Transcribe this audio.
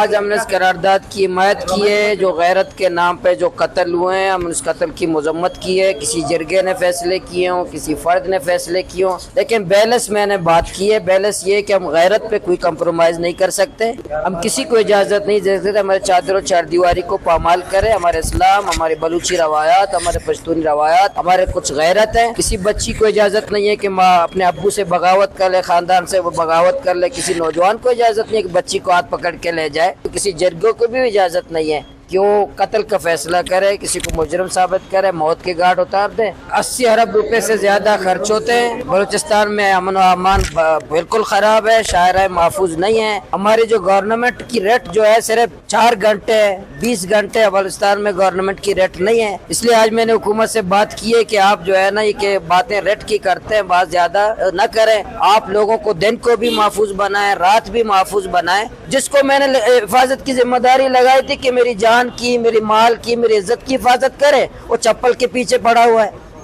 آج ہم نے اس قرارداد کی حمایت کی ہے جو غیرت کے نام پہ جو قتل ہوئے ہیں، ہم نے اس قتل کی مذمت کی ہے۔ کسی جرگے نے فیصلے کیے ہوں، کسی فرد نے فیصلے کیے ہوں، لیکن بیلنس میں نے بات کی ہے۔ بیلنس یہ ہے کہ ہم غیرت پہ کوئی کمپرومائز نہیں کر سکتے، ہم کسی کو اجازت نہیں دے سکتے ہمارے چادر و چار دیواری کو پامال کرے۔ ہمارے اسلام، ہمارے بلوچی روایات، ہمارے پشتونی روایات، ہمارے کچھ غیرت ہیں۔ کسی بچی کو اجازت نہیں ہے کہ ماں اپنے ابو سے بغاوت کر لے، خاندان سے وہ بغاوت کر لے۔ کسی نوجوان کو اجازت نہیں ہے کہ بچی کو ہاتھ پکڑ کے لے جائے۔ کسی جرگوں کو بھی اجازت نہیں ہے کہ وہ قتل کا فیصلہ کرے، کسی کو مجرم ثابت کرے، موت کے گھاٹ اتار دے۔ 80 ارب روپے سے زیادہ خرچ ہوتے ہیں۔ بلوچستان میں امن و امان بالکل خراب ہے، شاہراہ محفوظ نہیں ہے۔ ہماری جو گورنمنٹ کی ریٹ جو ہے صرف 4 گھنٹے 20 گھنٹے بلوچستان میں گورنمنٹ کی ریٹ نہیں ہے۔ اس لیے آج میں نے حکومت سے بات کی ہے کہ آپ جو ہے نا یہ کہ باتیں ریٹ کی کرتے ہیں، بات زیادہ نہ کریں۔ آپ لوگوں کو دن کو بھی محفوظ بنائیں، رات بھی محفوظ بنائیں۔ جس کو میں نے حفاظت کی ذمہ داری لگائی تھی کہ میری جان کی، میری مال کی، میری عزت کی حفاظت کرے، وہ چپل کے پیچھے پڑا ہوا ہے۔